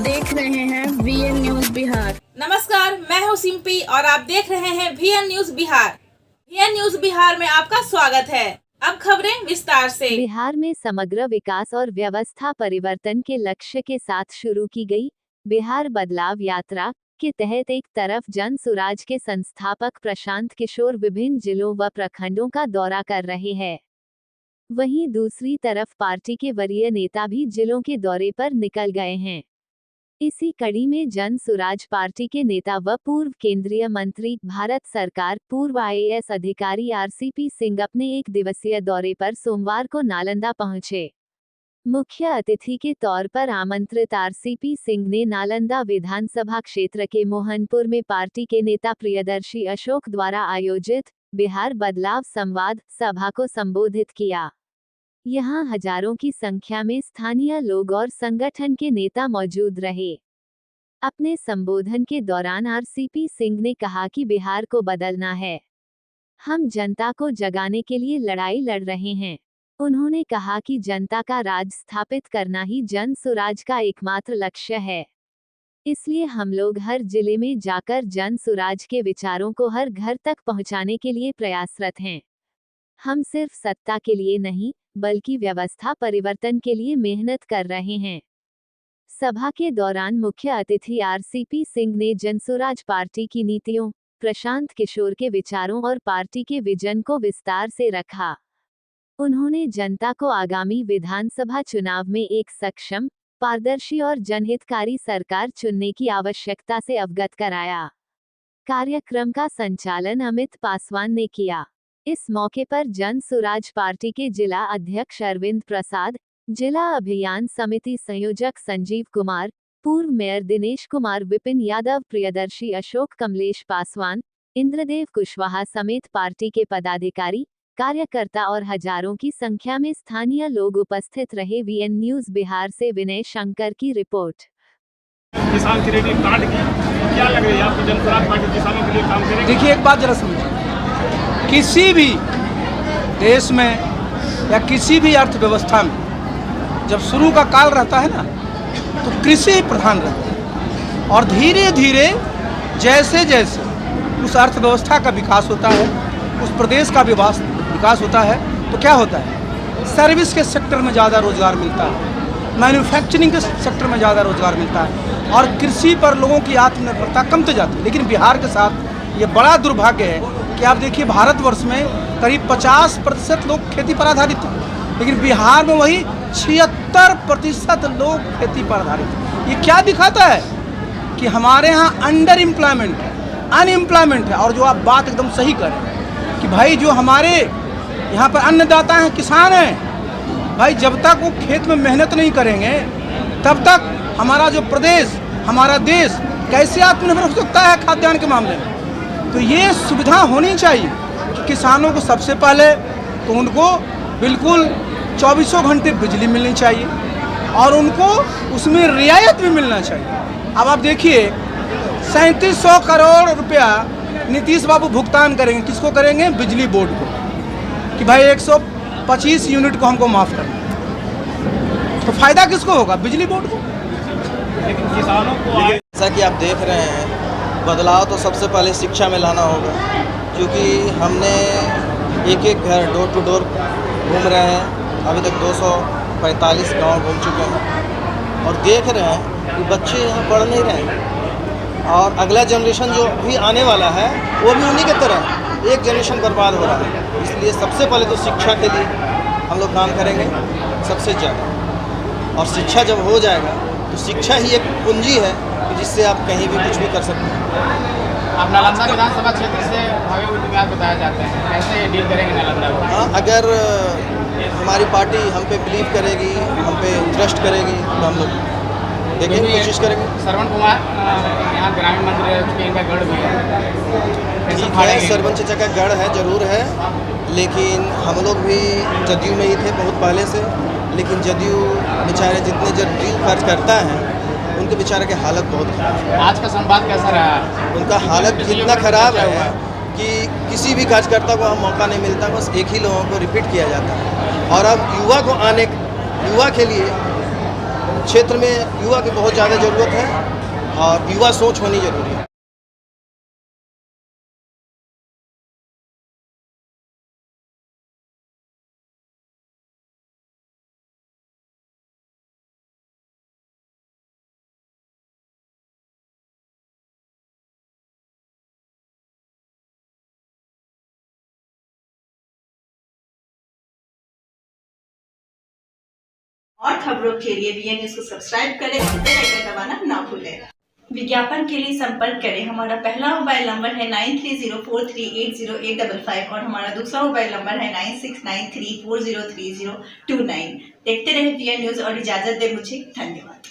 देख रहे हैं VN न्यूज बिहार। नमस्कार, मैं हूं सिंपी और आप देख रहे हैं VN news Bihar. VN news Bihar में आपका स्वागत है। अब खबरें विस्तार से। बिहार में समग्र विकास और व्यवस्था परिवर्तन के लक्ष्य के साथ शुरू की गई बिहार बदलाव यात्रा के तहत एक तरफ जन सुराज के संस्थापक प्रशांत किशोर विभिन्न जिलों व प्रखंडों का दौरा कर रहे हैं, वहीं दूसरी तरफ पार्टी के वरीय नेता भी जिलों के दौरे पर निकल गए हैं। इसी कड़ी में जन सुराज पार्टी के नेता व पूर्व केंद्रीय मंत्री, भारत सरकार पूर्व IAS अधिकारी RCP सिंह अपने एक दिवसीय दौरे पर सोमवार को नालंदा पहुंचे। मुख्य अतिथि के तौर पर आमंत्रित RCP सिंह ने नालंदा विधानसभा क्षेत्र के मोहनपुर में पार्टी के नेता प्रियदर्शी अशोक द्वारा आयोजित बिहार बदलाव संवाद सभा को संबोधित किया। यहां हजारों की संख्या में स्थानीय लोग और संगठन के नेता मौजूद रहे। अपने संबोधन के दौरान RCP सिंह ने कहा कि बिहार को बदलना है, हम जनता को जगाने के लिए लड़ाई लड़ रहे हैं। उन्होंने कहा कि जनता का राज स्थापित करना ही जन सुराज का एकमात्र लक्ष्य है, इसलिए हम लोग हर जिले में जाकर जन सुराज के विचारों को हर घर तक पहुंचाने के लिए प्रयासरत हैं। हम सिर्फ सत्ता के लिए नहीं, बल्कि व्यवस्था परिवर्तन के लिए मेहनत कर रहे हैं। सभा के दौरान मुख्य अतिथि RCP सिंह ने जनसुराज पार्टी की नीतियों, प्रशांत किशोर के विचारों और पार्टी के विजन को विस्तार से रखा। उन्होंने जनता को आगामी विधानसभा चुनाव में एक सक्षम, पारदर्शी और जनहितकारी सरकार चुनने की आवश्यकता से अवगत कराया। कार्यक्रम का संचालन अमित पासवान ने किया। इस मौके पर जन सुराज पार्टी के जिला अध्यक्ष अरविंद प्रसाद, जिला अभियान समिति संयोजक संजीव कुमार, पूर्व मेयर दिनेश कुमार, विपिन यादव, प्रियदर्शी अशोक, कमलेश पासवान, इंद्रदेव कुशवाहा समेत पार्टी के पदाधिकारी, कार्यकर्ता और हजारों की संख्या में स्थानीय लोग उपस्थित रहे। VN न्यूज बिहार से विनय शंकर की रिपोर्ट। किसान क्रेडिट कार्ड की क्या लग रही है आपको? जन सुराज पार्टी किसानों के लिए काम करेगी? देखिए, एक बात जरा समझिए, किसी भी देश में या किसी भी अर्थव्यवस्था में जब शुरू का काल रहता है ना, तो कृषि प्रधान रहता है, और धीरे धीरे जैसे जैसे उस अर्थव्यवस्था का विकास होता है, उस प्रदेश का विकास होता है, तो क्या होता है, सर्विस के सेक्टर में ज़्यादा रोजगार मिलता है, मैन्युफैक्चरिंग के सेक्टर में ज़्यादा रोजगार मिलता है, और कृषि पर लोगों की आत्मनिर्भरता कम तो जाती है। लेकिन बिहार के साथ ये बड़ा दुर्भाग्य है कि आप देखिए, भारतवर्ष में करीब 50% लोग खेती पर आधारित हैं, लेकिन बिहार में वही 76% लोग खेती पर आधारित हैं। ये क्या दिखाता है कि हमारे यहाँ अंडर एम्प्लॉयमेंट है, अनएम्प्लॉयमेंट है। और जो आप बात एकदम सही करें कि भाई जो हमारे यहाँ पर अन्नदाता हैं, किसान हैं, भाई जब तक वो खेत में मेहनत नहीं करेंगे, तब तक हमारा जो प्रदेश, हमारा देश कैसे आत्मनिर्भर हो सकता है खाद्यान्न के मामले में? तो ये सुविधा होनी चाहिए कि किसानों को सबसे पहले तो उनको बिल्कुल 24 घंटे बिजली मिलनी चाहिए, और उनको उसमें रियायत भी मिलना चाहिए। अब आप देखिए, 3700 करोड़ रुपया नीतीश बाबू भुगतान करेंगे, किसको करेंगे? बिजली बोर्ड को, कि भाई 125 यूनिट को हमको माफ़ करना। तो फायदा किसको होगा? बिजली बोर्ड को। लेकिन किसानों को जैसा कि आप देख रहे हैं, बदलाव तो सबसे पहले शिक्षा में लाना होगा, क्योंकि हमने एक एक घर डोर टू डोर घूम रहे हैं। अभी तक 245 गांव घूम चुके हैं और देख रहे हैं कि बच्चे यहाँ पढ़ नहीं रहे हैं, और अगला जनरेशन जो भी आने वाला है वो भी उन्हीं की तरह एक जनरेशन बर्बाद हो रहा है। इसलिए सबसे पहले तो शिक्षा के लिए हम लोग काम करेंगे सबसे ज़्यादा, और शिक्षा जब हो जाएगा तो शिक्षा ही एक पूंजी है जिससे आप कहीं भी कुछ भी कर सकते हैं। आप नालंदा विधानसभा क्षेत्र से भावी उम्मीदवार बताए जाते हैं, कैसे डील करेंगे नालंदा को? हाँ, अगर हमारी पार्टी हम पे बिलीव करेगी, हम पे ट्रस्ट करेगी, तो हम लोग देखेंगे, कोशिश करेंगे। श्रवण कुमार यहाँ ग्रामीण मंत्री रह चुके, इनका गढ़ भी है। ठीक है, सरपंच चचा का गढ़ है, जरूर है, लेकिन हम लोग भी जदयू में ही थे बहुत पहले से। लेकिन जदयू बेचारे जितने जदयू खर्च करता है, उनके बेचारे की हालत बहुत खराब है। आज का संवाद कैसा रहा? उनका हालत इतना खराब है कि किसी भी कार्यकर्ता को मौका नहीं मिलता, बस एक ही लोगों को रिपीट किया जाता है। और अब युवा के लिए क्षेत्र में युवा की बहुत ज़्यादा ज़रूरत है और युवा सोच होनी ज़रूरी है। और खबरों के लिए VN न्यूज़ को सब्सक्राइब करें और बेल आइकन दबाना ना भूलें। विज्ञापन के लिए संपर्क करें। हमारा पहला मोबाइल नंबर है 9304380855 और हमारा दूसरा मोबाइल नंबर है 9693403029। देखते रहे VN न्यूज़ और इजाजत दे मुझे। धन्यवाद।